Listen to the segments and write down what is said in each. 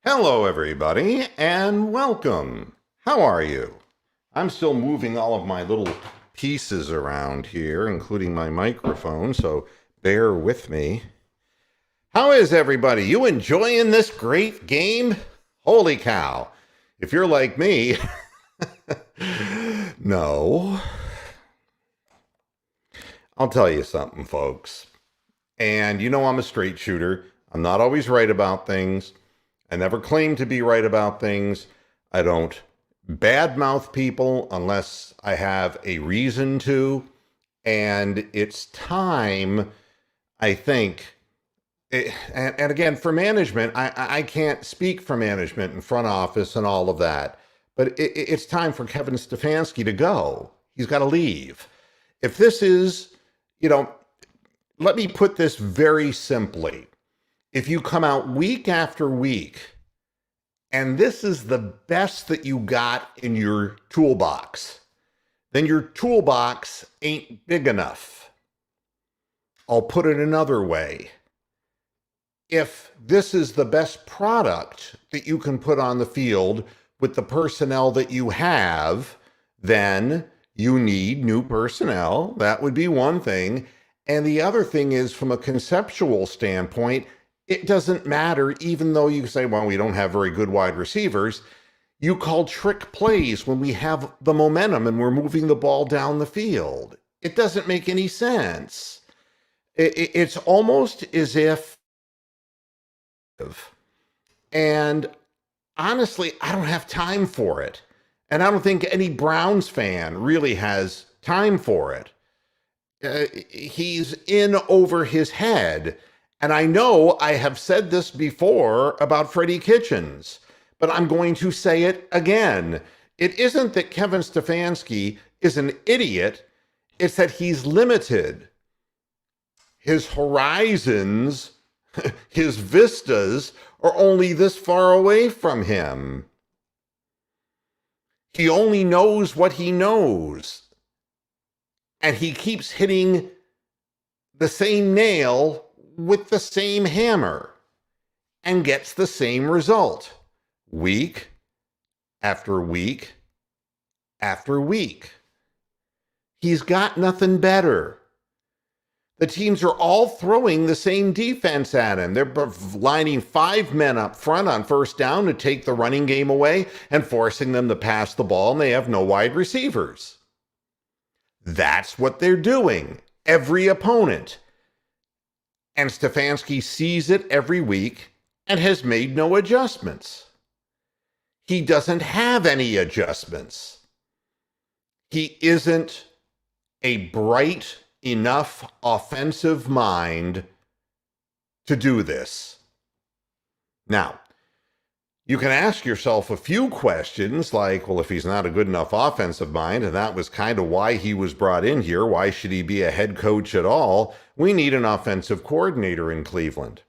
Hello, everybody, and welcome. How are you? I'm still moving all of my little pieces around here, including my microphone, so bear with me. How is everybody? You enjoying this great game? Holy cow. If you're like me, no. I'll tell you something, folks. And you know I'm a straight shooter. I'm not always right about things. I never claim to be right about things. I don't badmouth people unless I have a reason to. And it's time, I think. And again, for management, I can't speak for management and front office and all of that. But it's time for Kevin Stefanski to go. He's got to leave. If this is, you know, let me put this very simply. If you come out week after week and this is the best that you got in your toolbox, then your toolbox ain't big enough. I'll put it another way. If this is the best product that you can put on the field with the personnel that you have, then you need new personnel. That would be one thing. And the other thing is, from a conceptual standpoint, it doesn't matter, even though you say, well, we don't have very good wide receivers. You call trick plays when we have the momentum and we're moving the ball down the field. It doesn't make any sense. It's almost as if, and honestly, I don't have time for it. And I don't think any Browns fan really has time for it. He's in over his head. And I know I have said this before about Freddie Kitchens, but I'm going to say it again. It isn't that Kevin Stefanski is an idiot. It's that he's limited. His horizons, his vistas are only this far away from him. He only knows what he knows. And he keeps hitting the same nail with the same hammer and gets the same result week after week after week. He's got nothing better. The teams are all throwing the same defense at him. They're lining 5 men up front on first down to take the running game away and forcing them to pass the ball, and they have no wide receivers. That's what they're doing. Every opponent. And Stefanski sees it every week and has made no adjustments. He doesn't have any adjustments. He isn't a bright enough offensive mind to do this. Now, you can ask yourself a few questions like, well, if he's not a good enough offensive mind, and that was kind of why he was brought in here, why should he be a head coach at all? We need an offensive coordinator in Cleveland.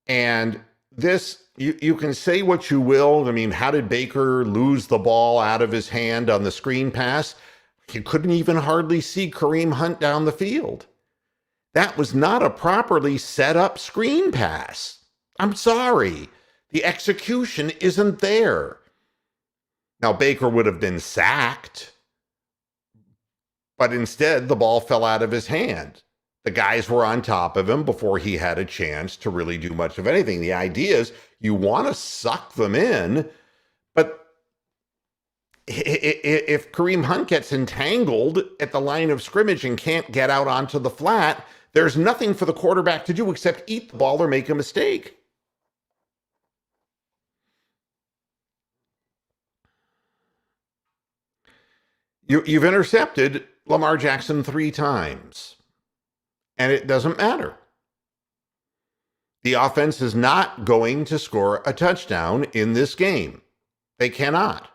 And this, you can say what you will. I mean, how did Baker lose the ball out of his hand on the screen pass? He couldn't even hardly see Kareem Hunt down the field. That was not a properly set up screen pass. I'm sorry. The execution isn't there. Now, Baker would have been sacked, but instead the ball fell out of his hand. The guys were on top of him before he had a chance to really do much of anything. The idea is you want to suck them in, but if Kareem Hunt gets entangled at the line of scrimmage and can't get out onto the flat, there's nothing for the quarterback to do except eat the ball or make a mistake. You've intercepted Lamar Jackson 3 times, and it doesn't matter. The offense is not going to score a touchdown in this game. They cannot.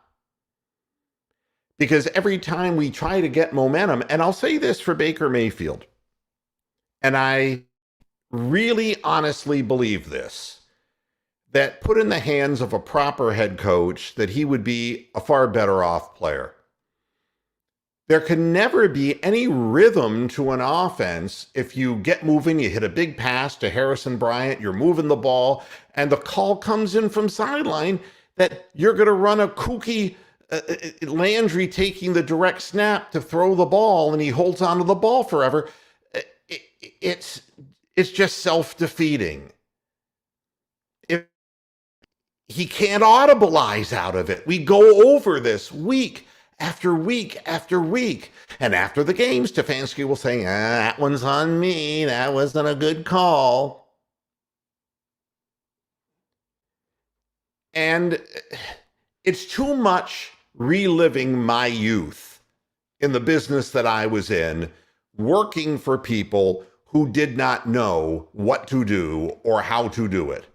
Because every time we try to get momentum, and I'll say this for Baker Mayfield, and I really honestly believe this, that put in the hands of a proper head coach, that he would be a far better off player. There can never be any rhythm to an offense if you get moving, you hit a big pass to Harrison Bryant, you're moving the ball, and the call comes in from sideline that you're going to run a kooky Landry taking the direct snap to throw the ball, and he holds onto the ball forever. It's just self-defeating. If he can't audibilize out of it. We go over this week after week after week. And after the game, Stefanski will say, that one's on me. That wasn't a good call. And it's too much reliving my youth in the business that I was in, working for people who did not know what to do or how to do it.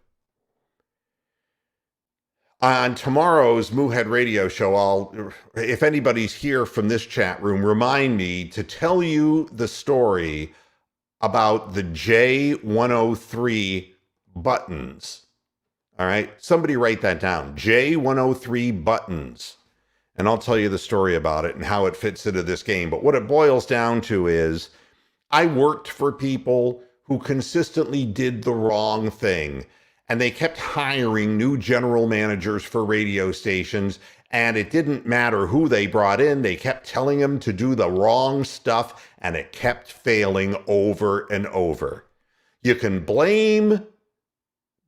On tomorrow's Moohead Radio show, if anybody's here from this chat room, remind me to tell you the story about the J103 buttons. All right, somebody write that down, J103 buttons. And I'll tell you the story about it and how it fits into this game. But what it boils down to is I worked for people who consistently did the wrong thing. And they kept hiring new general managers for radio stations. And it didn't matter who they brought in. They kept telling them to do the wrong stuff. And it kept failing over and over. You can blame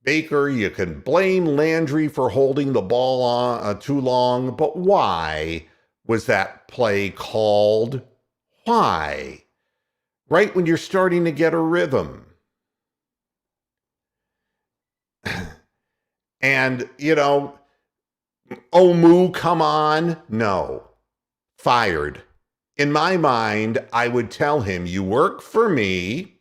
Baker, you can blame Landry for holding the ball on too long, but why was that play called? Why? Right when you're starting to get a rhythm. And, Omu, come on. No. Fired. In my mind, I would tell him, you work for me,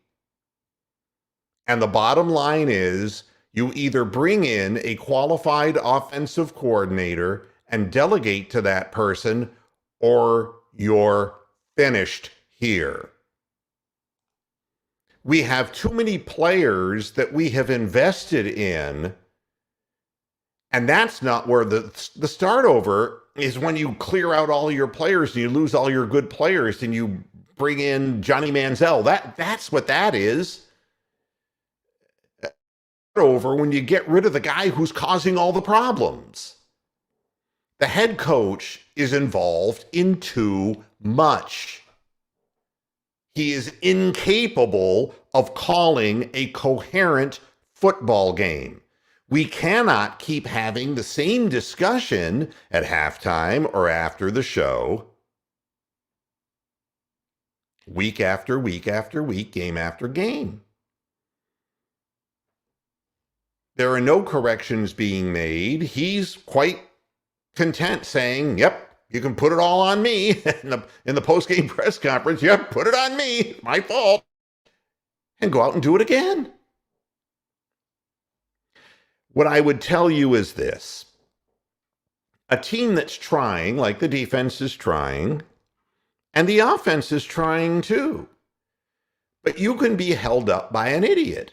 and the bottom line is, you either bring in a qualified offensive coordinator and delegate to that person, or you're finished here. We have too many players that we have invested in, and that's not where the start over is, when you clear out all your players and you lose all your good players and you bring in Johnny Manziel. That's what that is. Over when you get rid of the guy who's causing all the problems. The head coach is involved in too much. He is incapable of calling a coherent football game. We cannot keep having the same discussion at halftime or after the show, week after week after week, game after game. There are no corrections being made. He's quite content saying, yep, you can put it all on me in the post-game press conference. Yep, put it on me. My fault. And go out and do it again. What I would tell you is this. A team that's trying, like the defense is trying, and the offense is trying too. But you can be held up by an idiot.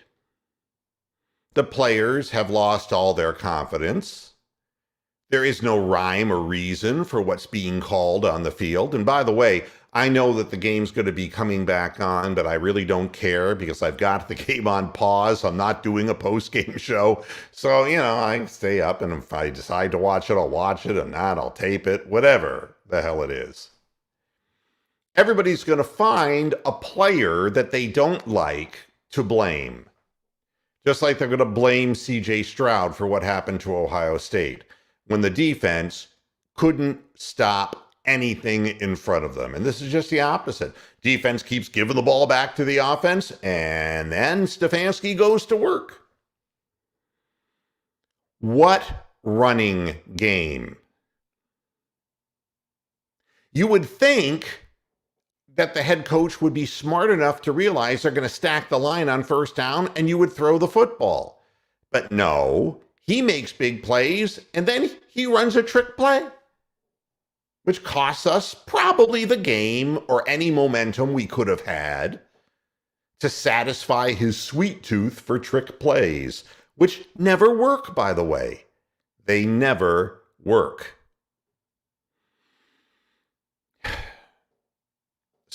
The players have lost all their confidence. There is no rhyme or reason for what's being called on the field. And by the way, I know that the game's going to be coming back on, but I really don't care because I've got the game on pause. I'm not doing a post-game show. So, I stay up, and if I decide to watch it, I'll watch it. If not, I'll tape it, whatever the hell it is. Everybody's going to find a player that they don't like to blame. Just like they're going to blame C.J. Stroud for what happened to Ohio State when the defense couldn't stop anything in front of them. And this is just the opposite. Defense keeps giving the ball back to the offense, and then Stefanski goes to work. What running game? You would think that the head coach would be smart enough to realize they're going to stack the line on first down and you would throw the football. But no, he makes big plays and then he runs a trick play, which costs us probably the game or any momentum we could have had to satisfy his sweet tooth for trick plays, which never work, by the way. They never work.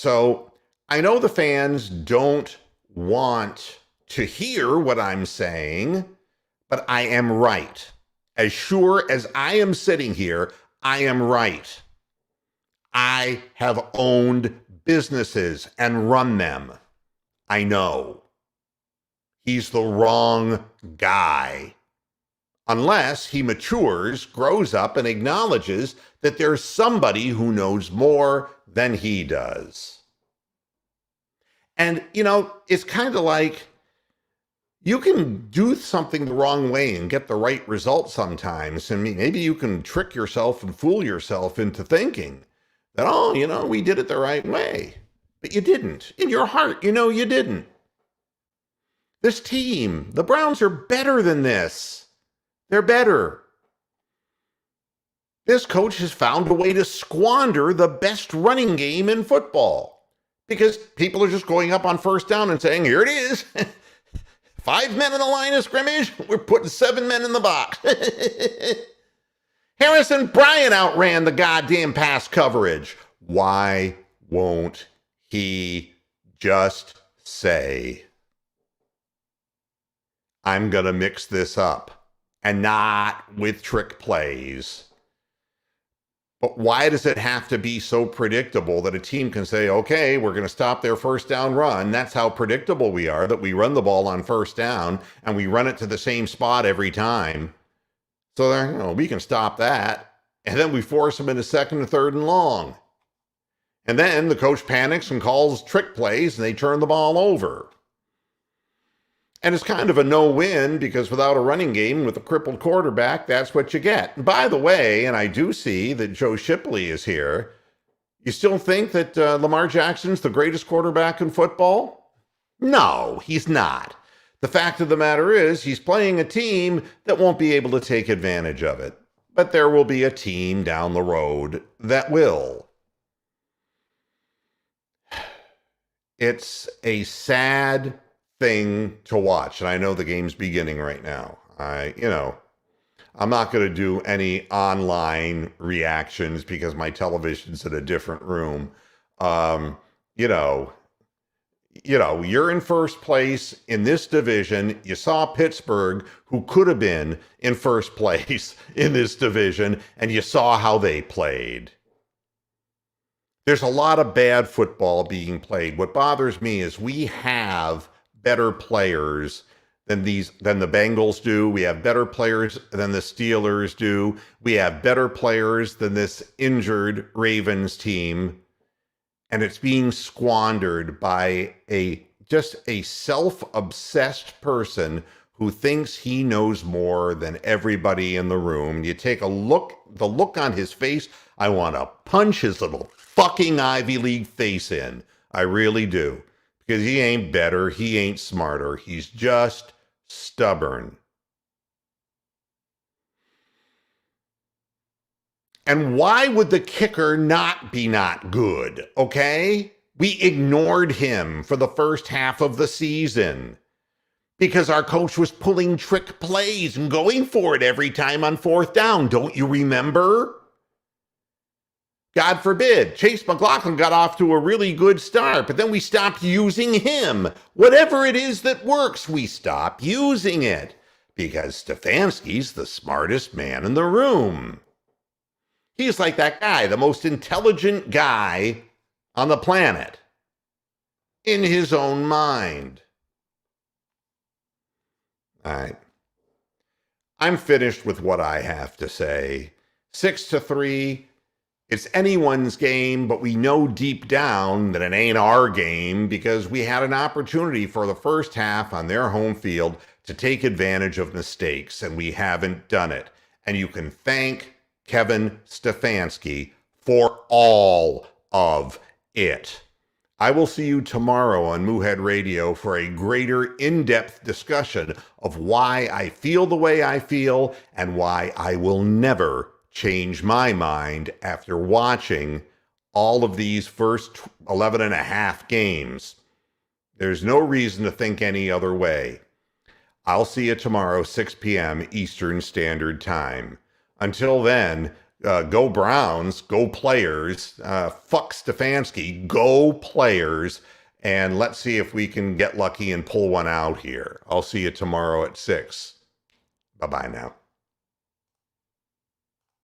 So I know the fans don't want to hear what I'm saying, but I am right. As sure as I am sitting here, I am right. I have owned businesses and run them. I know. He's the wrong guy. Unless he matures, grows up, and acknowledges that there's somebody who knows more than he does. And, it's kind of like you can do something the wrong way and get the right result sometimes. And maybe you can trick yourself and fool yourself into thinking that, we did it the right way. But you didn't. In your heart, you didn't. This team, the Browns are better than this. They're better. This coach has found a way to squander the best running game in football because people are just going up on first down and saying, here it is. 5 men in the line of scrimmage. We're putting 7 men in the box. Harrison Bryant outran the goddamn pass coverage. Why won't he just say, I'm going to mix this up and not with trick plays? But why does it have to be so predictable that a team can say, okay, we're going to stop their first down run? That's how predictable we are, that we run the ball on first down and we run it to the same spot every time. So we can stop that. And then we force them into second and third and long. And then the coach panics and calls trick plays and they turn the ball over. And it's kind of a no-win because without a running game with a crippled quarterback, that's what you get. And by the way, and I do see that Joe Shipley is here, you still think that Lamar Jackson's the greatest quarterback in football? No, he's not. The fact of the matter is he's playing a team that won't be able to take advantage of it. But there will be a team down the road that will. It's a sad thing to watch. And I know the game's beginning right now. I'm not going to do any online reactions because my television's in a different room. You're in first place in this division. You saw Pittsburgh, who could have been in first place in this division, and you saw how they played. There's a lot of bad football being played. What bothers me is we have better players than the Bengals do. We have better players than the Steelers do. We have better players than this injured Ravens team. And it's being squandered by just a self-obsessed person who thinks he knows more than everybody in the room. You take the look on his face, I want to punch his little fucking Ivy League face in. I really do. Because he ain't better, he ain't smarter, he's just stubborn. And why would the kicker not be not good, okay? We ignored him for the first half of the season because our coach was pulling trick plays and going for it every time on fourth down. Don't you remember? God forbid, Chase McLaughlin got off to a really good start, but then we stopped using him. Whatever it is that works, we stop using it because Stefanski's the smartest man in the room. He's like that guy, the most intelligent guy on the planet, in his own mind. All right. I'm finished with what I have to say. 6-3. It's anyone's game, but we know deep down that it ain't our game because we had an opportunity for the first half on their home field to take advantage of mistakes, and we haven't done it. And you can thank Kevin Stefanski for all of it. I will see you tomorrow on Moohead Radio for a greater in-depth discussion of why I feel the way I feel and why I will never change my mind after watching all of these first 11 and a half games. There's no reason to think any other way. I'll see you tomorrow, 6 p.m. Eastern Standard Time. Until then, Go Browns, go players. Fuck Stefanski, go players. And let's see if we can get lucky and pull one out here. I'll see you tomorrow at 6. Bye-bye now.